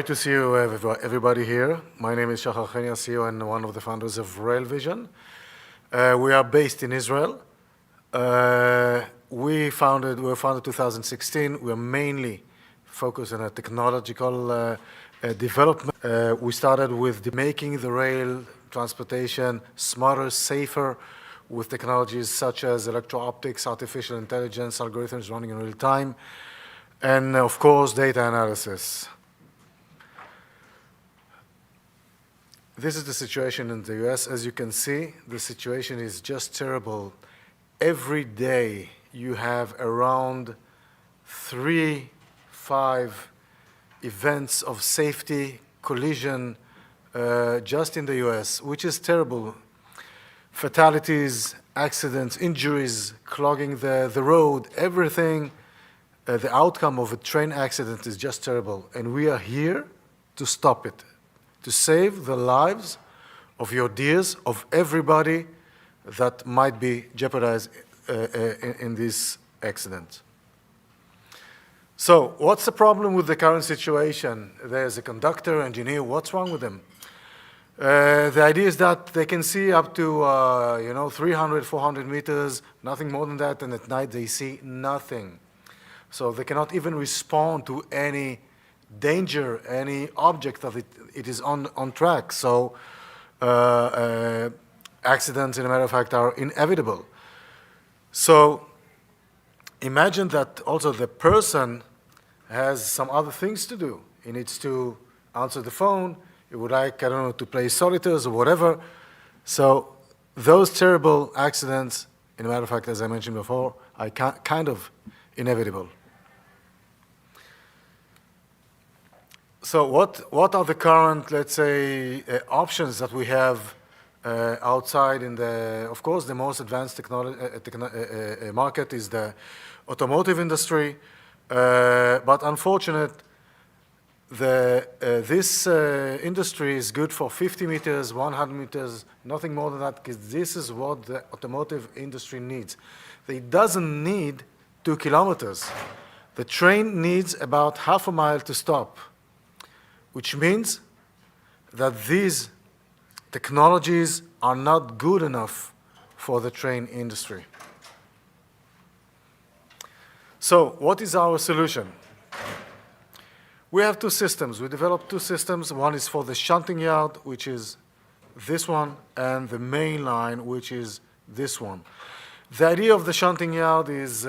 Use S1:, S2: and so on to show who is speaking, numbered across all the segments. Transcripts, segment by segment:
S1: Great to see you, everybody here. My name is Shachar Chenia, CEO and one of the founders of RVSN. We are based in Israel. We were founded in 2016. We are mainly focused on a technological development. We started with making the rail transportation smarter, safer, with technologies such as electro-optics, artificial intelligence, algorithms running in real time, and of course, data analysis. This is the situation in the US. As you can see, the situation is just terrible. Every day you have around 3-5 events of safety, collision, just in the US, which is terrible. Fatalities, accidents, injuries, clogging the road, everything. The outcome of a train accident is just terrible. And we are here to stop it, to save the lives of your dears, of everybody that might be jeopardized in this accident. So what's the problem with the current situation? There's a conductor, engineer, what's wrong with them? The idea is that they can see up to 300, 400 meters, nothing more than that, and at night they see nothing. So they cannot even respond to any danger, any object that it is on track. So accidents, in a matter of fact, are inevitable. So imagine that also the person has some other things to do. He needs to answer the phone. He would like, I don't know, to play solitaires or whatever. So those terrible accidents, in a matter of fact, as I mentioned before, are kind of inevitable. So what are the current, let's say, options that we have outside in the, of course, the most advanced technology market is the automotive industry. But unfortunately, this industry is good for 50 meters, 100 meters, nothing more than that, because this is what the automotive industry needs. It doesn't need 2 kilometers. The train needs about half a mile to stop, which means that these technologies are not good enough for the train industry. So what is our solution? We have 2 systems. We developed 2 systems. One is for the shunting yard, which is this one, and the main line, which is this one. The idea of the shunting yard is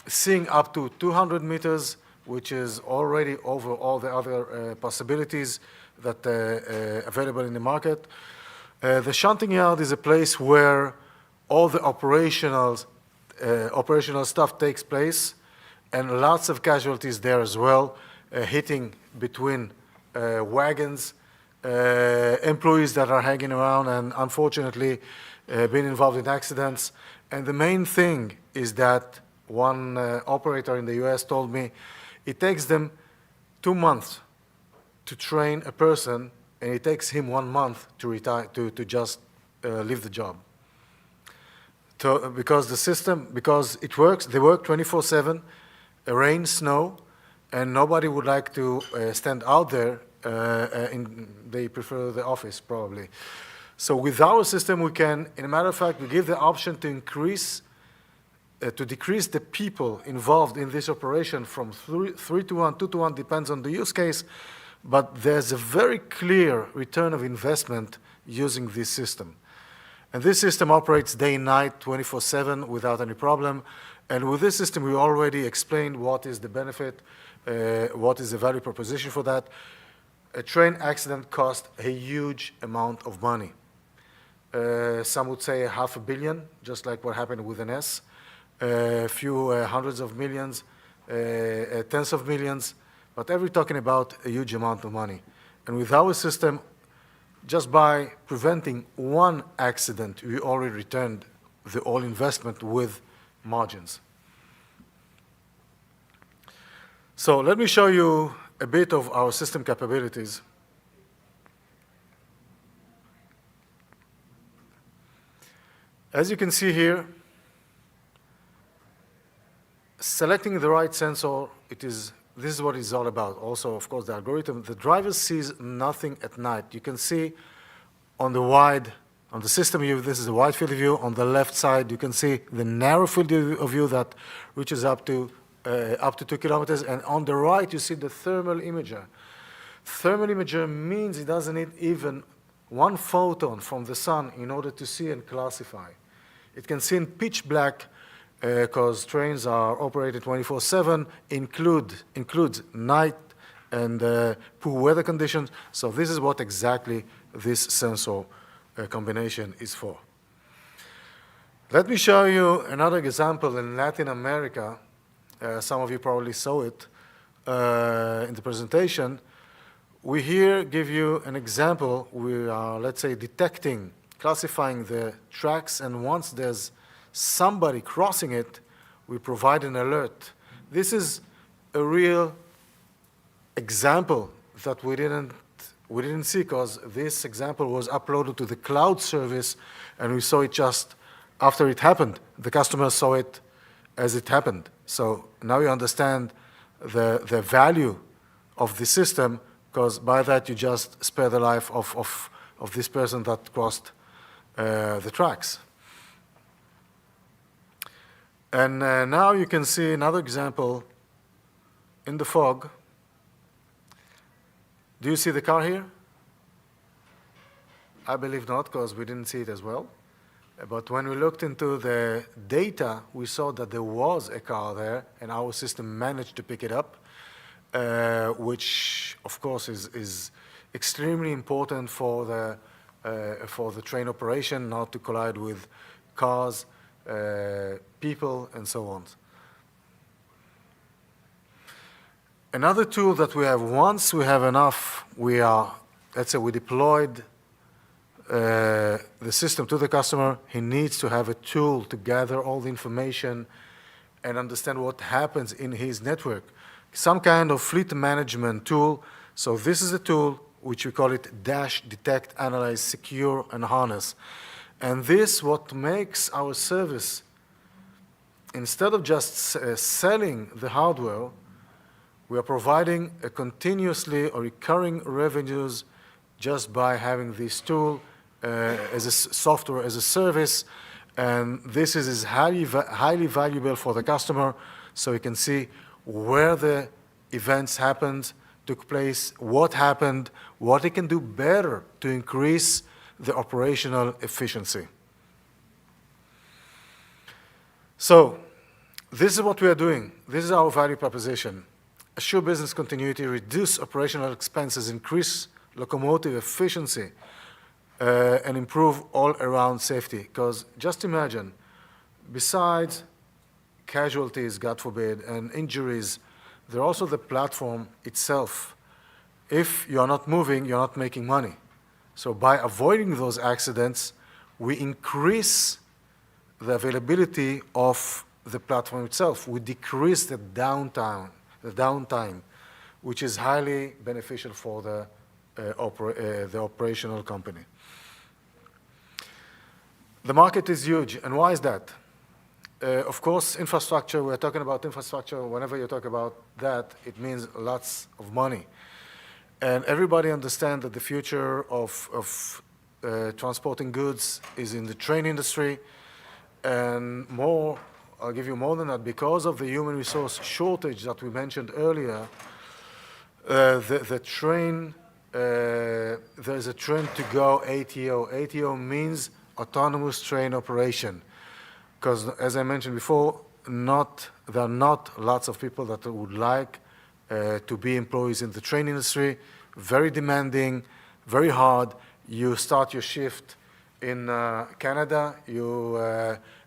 S1: seeing up to 200 meters, which is already over all the other possibilities that are available in the market. The shunting yard is a place where all the operational stuff takes place, and lots of casualties there as well, hitting between wagons, employees that are hanging around and unfortunately being involved in accidents. And the main thing is that one operator in the US told me it takes them 2 months to train a person, and it takes him 1 month to retire, to just leave the job. Because the system, because it works, they work 24/7, rain, snow, and nobody would like to stand out there. They prefer the office, probably. So with our system, we can, in a matter of fact, we give the option to decrease the people involved in this operation from 3 to 1, 2 to 1, depends on the use case, but there's a very clear return of investment using this system. And this system operates day and night, 24/7, without any problem. And with this system, we already explained what is the benefit, what is the value proposition for that. A train accident costs a huge amount of money. Some would say $500 million, just like what happened with an S. A few hundreds of millions, tens of millions, but we're talking about a huge amount of money. And with our system, just by preventing 1 accident, we already returned the whole investment with margins. So let me show you a bit of our system capabilities. As you can see here, selecting the right sensor, it is this is what it's all about. Also, of course, the algorithm. The driver sees nothing at night. You can see on the system view, this is the wide field of view. On the left side, you can see the narrow field of view that reaches up to 2 kilometers. And on the right, you see the thermal imager. Thermal imager means it doesn't need even one photon from the sun in order to see and classify. It can see in pitch black because trains are operated 24/7, includes night and poor weather conditions. So this is what exactly this sensor combination is for. Let me show you another example in Latin America. Some of you probably saw it in the presentation. We here give you an example. We are, let's say, detecting, classifying the tracks, and once there's somebody crossing it, we provide an alert. This is a real example that we didn't see because this example was uploaded to the cloud service, and we saw it just after it happened. The customer saw it as it happened. So now you understand the value of the system, because by that you just spare the life of this person that crossed the tracks. And now you can see another example in the fog. Do you see the car here? I believe not, because we didn't see it as well. But when we looked into the data, we saw that there was a car there, and our system managed to pick it up, which, of course, is extremely important for the train operation, not to collide with cars, people, and so on. Another tool that we have, once we have enough, let's say we deployed the system to the customer, he needs to have a tool to gather all the information and understand what happens in his network. Some kind of fleet management tool. So this is a tool which we call it Dash, Detect, Analyze, Secure, and Harness. And this what makes our service, instead of just selling the hardware, we are providing a continuously or recurring revenues just by having this tool as a software as a service. And this is highly valuable for the customer, so you can see where the events happened, took place, what happened, what it can do better to increase the operational efficiency. So this is what we are doing. This is our value proposition. Assure business continuity, reduce operational expenses, increase locomotive efficiency, and improve all-around safety. Because just imagine, besides casualties, God forbid, and injuries, there are also the platform itself. If you are not moving, you're not making money. So by avoiding those accidents, we increase the availability of the platform itself. We decrease the downtime, which is highly beneficial for the operational company. The market is huge, and why is that? Of course, infrastructure, we're talking about infrastructure. Whenever you talk about that, it means lots of money. And everybody understands that the future of transporting goods is in the train industry. And more, I'll give you more than that, because of the human resource shortage that we mentioned earlier, the train, there's a trend to go ATO. ATO means autonomous train operation. Because as I mentioned before, there are not lots of people that would like to be employees in the train industry. Very demanding, very hard. You start your shift in Canada, you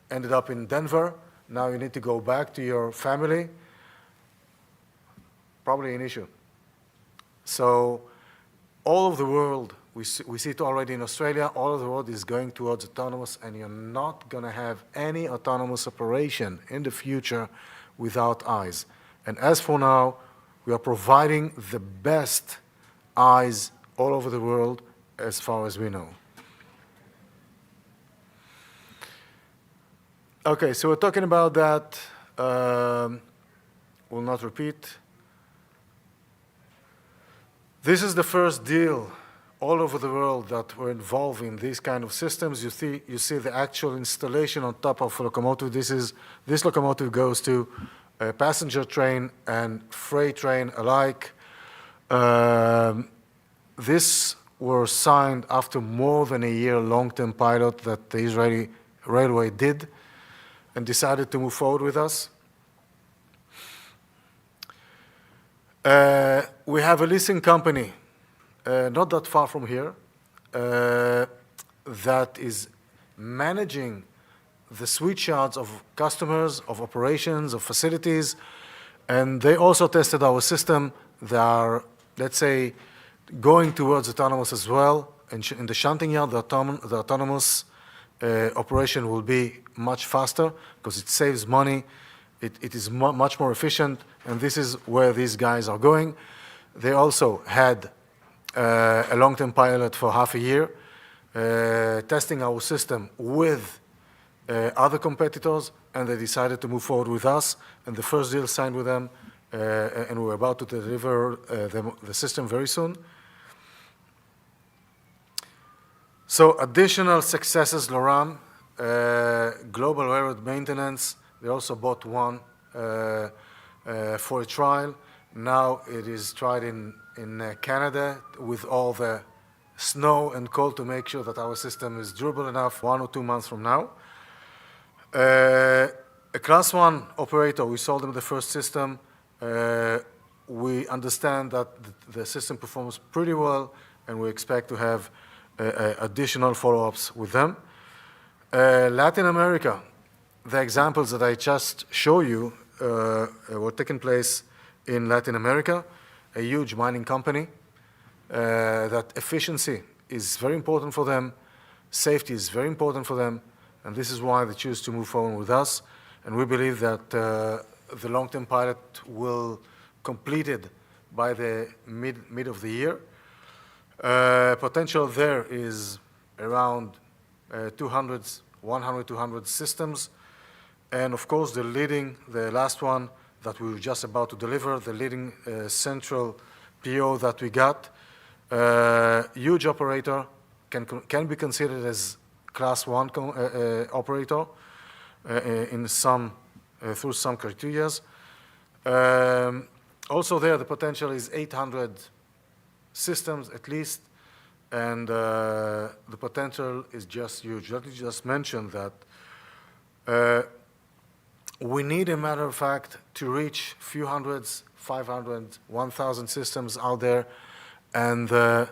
S1: ended up in Denver. Now you need to go back to your family. Probably an issue. So all of the world, we see it already in Australia, all of the world is going towards autonomous, and you're not going to have any autonomous operation in the future without eyes. And as for now, we are providing the best eyes all over the world as far as we know. Okay, so we're talking about that. Will not repeat. This is the first deal all over the world that were involved in these kind of systems. You see the actual installation on top of a locomotive. This locomotive goes to a passenger train and freight train alike. This was signed after more than a year long-term pilot that the Israeli Railway did and decided to move forward with us. We have a leasing company, not that far from here, that is managing the switch yards of customers, of operations, of facilities, and they also tested our system. They are, let's say, going towards autonomous as well. In the shunting yard, the autonomous operation will be much faster because it saves money. It is much more efficient, and this is where these guys are going. They also had a long-term pilot for half a year, testing our system with other competitors, and they decided to move forward with us, and the first deal signed with them, and we're about to deliver the system very soon. So additional successes, Loram, Global Railroad Maintenance, they also bought one for a trial. Now it is tried in Canada with all the snow and cold to make sure that our system is durable enough 1 or 2 months from now. A Class 1 operator, we sold them the first system. We understand that the system performs pretty well, and we expect to have additional follow-ups with them. Latin America, the examples that I just showed you were taking place in Latin America, a huge mining company, that efficiency is very important for them, safety is very important for them, and this is why they choose to move forward with us. And we believe that the long-term pilot will completed by the mid of the year. Potential there is around 100, 200 systems. And of course, the last one that we were just about to deliver, the leading central PO that we got, huge operator, can be considered as Class 1 operator through some criteria. Also there, the potential is 800 systems at least, and the potential is just huge. Let me just mention that we need, a matter of fact, to reach a few hundreds, 500, 1,000 systems out there, and the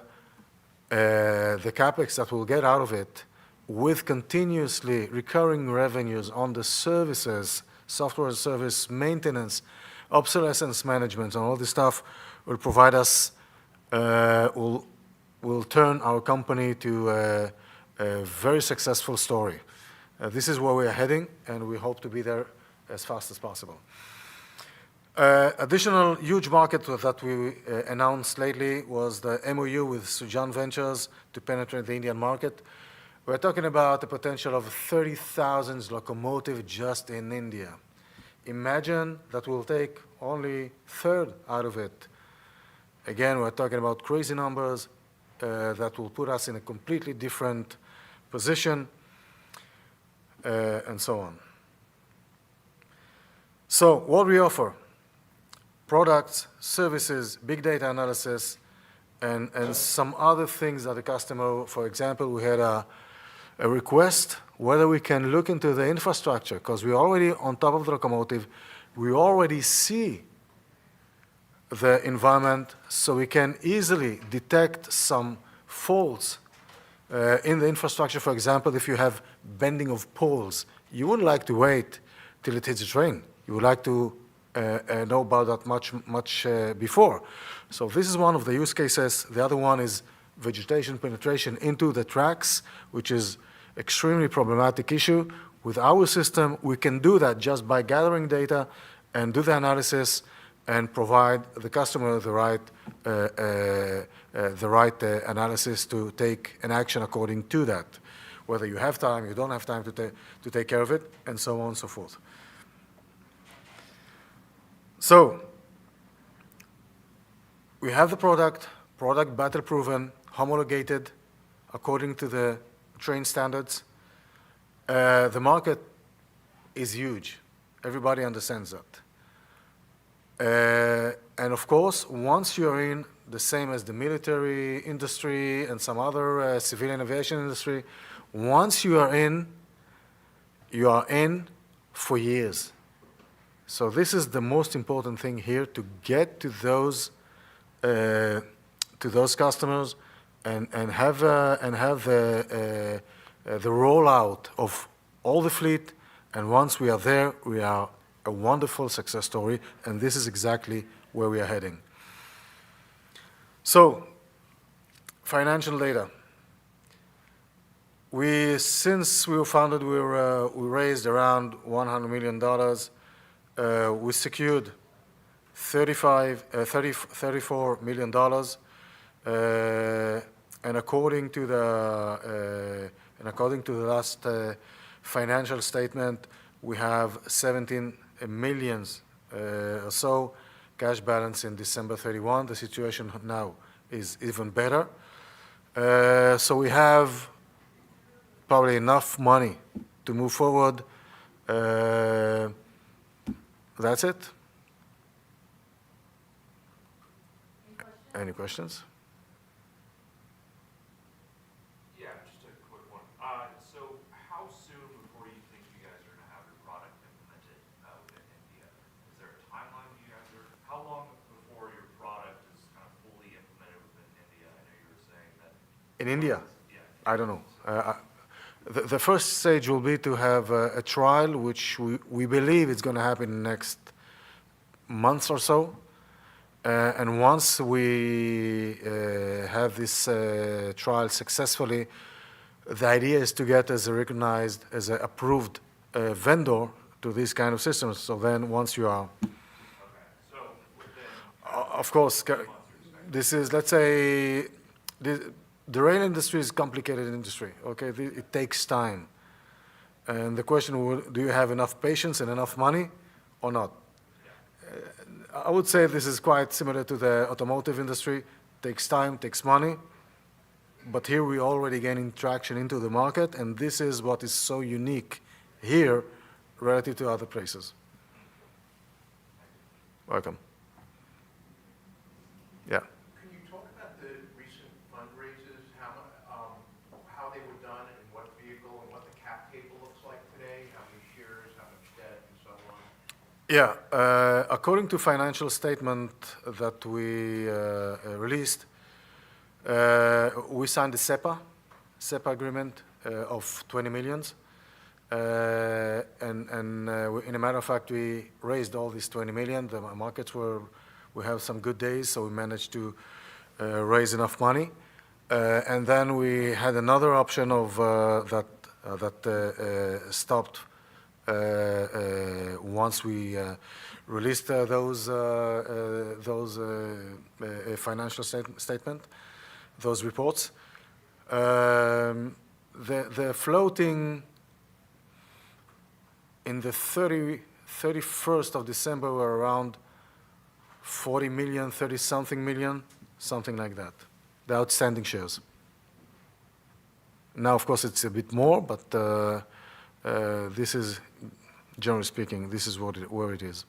S1: capex that we'll get out of it with continuously recurring revenues on the services, software service, maintenance, obsolescence management, and all this stuff will provide us, will turn our company to a very successful story. This is where we are heading, and we hope to be there as fast as possible. Additional huge market that we announced lately was the MOU with Sujan Ventures to penetrate the Indian market. We're talking about a potential of 30,000 locomotives just in India. Imagine that we'll take only a third out of it. Again, we're talking about crazy numbers that will put us in a completely different position, and so on. So what we offer: products, services, big data analysis, and some other things that the customer, for example, we had a request whether we can look into the infrastructure, because we're already on top of the locomotive. We already see the environment, so we can easily detect some faults in the infrastructure. For example, if you have bending of poles, you wouldn't like to wait till it hits the train. You would like to know about that much before. So this is one of the use cases. The other one is vegetation penetration into the tracks, which is extremely problematic issue. With our system, we can do that just by gathering data and do the analysis and provide the customer the right analysis to take an action according to that, whether you have time, you don't have time to take care of it, and so on and so forth. So we have the product, product battle-proven, homologated according to the train standards. The market is huge. Everybody understands that. And of course, once you're in, the same as the military industry and some other civilian aviation industry, once you are in for years. So this is the most important thing here, to get to those customers and have the rollout of all the fleet. And once we are there, we are a wonderful success story, and this is exactly where we are heading. So, financial data. Since we were founded, we raised around $100 million. We secured $34 million, and according to the last financial statement, we have 17 million or so cash balance in December 31. The situation now is even better. So we have probably enough money to move forward. That's it. Any questions?
S2: Yeah, just a quick one. So how soon before you think you guys are going to have your product implemented within India? Is there a timeline you guys are, how long before your product is kind of fully implemented within India? I know you were saying that.
S1: In India?
S2: Yeah.
S1: I don't know. The first stage will be to have a trial, which we believe is going to happen in the next months or so. And once we have this trial successfully, the idea is to get as a recognized, as an approved vendor to these kind of systems. So then once you are,
S2: Okay. So within
S1: of course, this is, let's say, the rail industry is a complicated industry, okay? It takes time. And the question, do you have enough patience and enough money or not? I would say this is quite similar to the automotive industry. Takes time, takes money. But here we're already gaining traction into the market, and this is what is so unique here relative to other places. Welcome. Yeah.
S3: Can you talk about the recent fundraisers, how they were done, and what vehicle, and what the cap table looks like today, how many shares, how much debt, and so on?
S1: Yeah, according to financial statement that we released, we signed a SEPA agreement of 20 million. And in a matter of fact, we raised all these 20 million. The markets we have some good days, so we managed to raise enough money. And then we had another option of that stopped once we released those financial statement, those reports. The floating in the 31st of December were around 40 million, 30-something million, something like that, the outstanding shares. Now, of course, it's a bit more, but this is, generally speaking, this is where it is.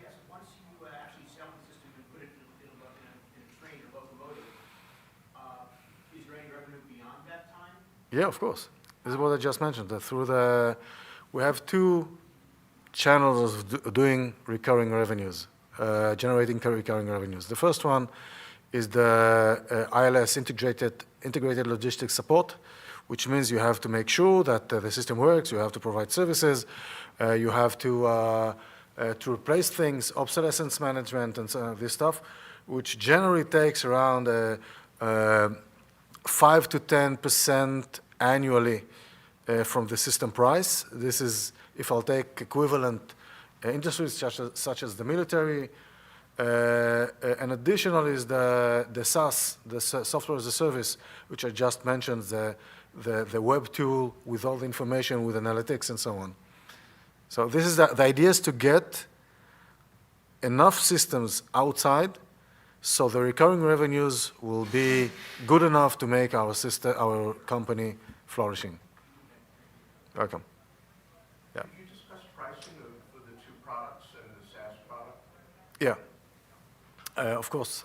S3: Yes, once you actually sell the system and put it in a train or locomotive, is there any revenue beyond that time?
S1: Yeah, of course. This is what I just mentioned. That we have two channels of doing recurring revenues, generating recurring revenues. The first one is the ILS, integrated logistics support, which means you have to make sure that the system works, you have to provide services, you have to replace things, obsolescence management, and so this stuff, which generally takes around 5 to 10% annually from the system price. This is, if I'll take equivalent industries such as the military. And additional is the SaaS, the software as a service, which I just mentioned, the the web tool with all the information, with analytics and so on. So this is the idea is to get enough systems outside so the recurring revenues will be good enough to make our company flourishing. Welcome. Yeah.
S3: Could you discuss pricing for the two products and the SaaS product?
S1: Yeah. Of course,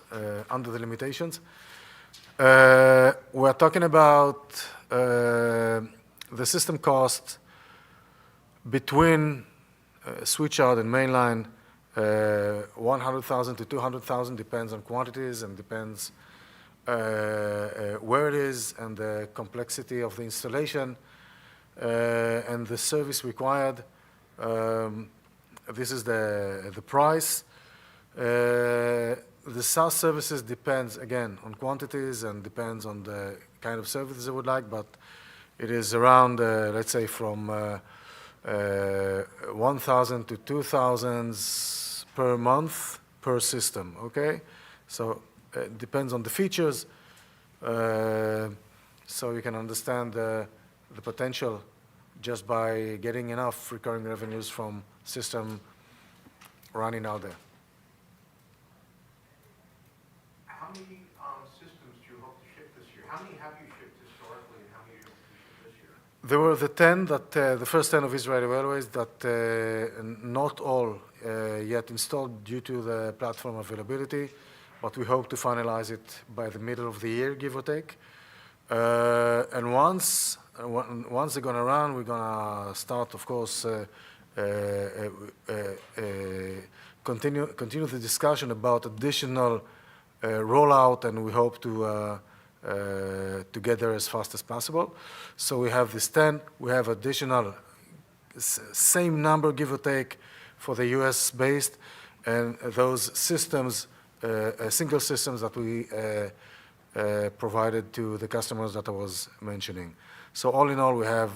S1: under the limitations. We're talking about the system cost between switch-out and mainline, 100,000 to 200,000, depends on quantities and depends where it is and the complexity of the installation and the service required. This is the price. The SaaS services depends, again, on quantities and depends on the kind of services they would like, but it is around, let's say, from 1,000 to 2,000 per month per system, okay? So it depends on the features, so you can understand the potential just by getting enough recurring revenues from system running out there.
S3: How many systems do you hope to ship this year? How many have you shipped historically, and how many do you hope to ship this year?
S1: There were the 10 that the first 10 of Israeli Railways that not all yet installed due to the platform availability, but we hope to finalize it by the middle of the year, give or take. And once they're going to run, we're going to start, of course, continue the discussion about additional rollout, and we hope to get there as fast as possible. So we have this 10. We have additional, same number, give or take, for the US based, and those systems, single systems that we provided to the customers that I was mentioning. So all in all, we have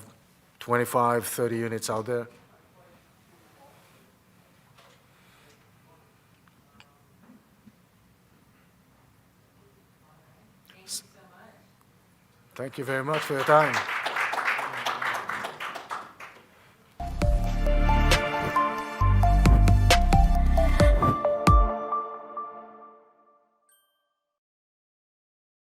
S1: 25, 30 units out there. Thank you very much for your time.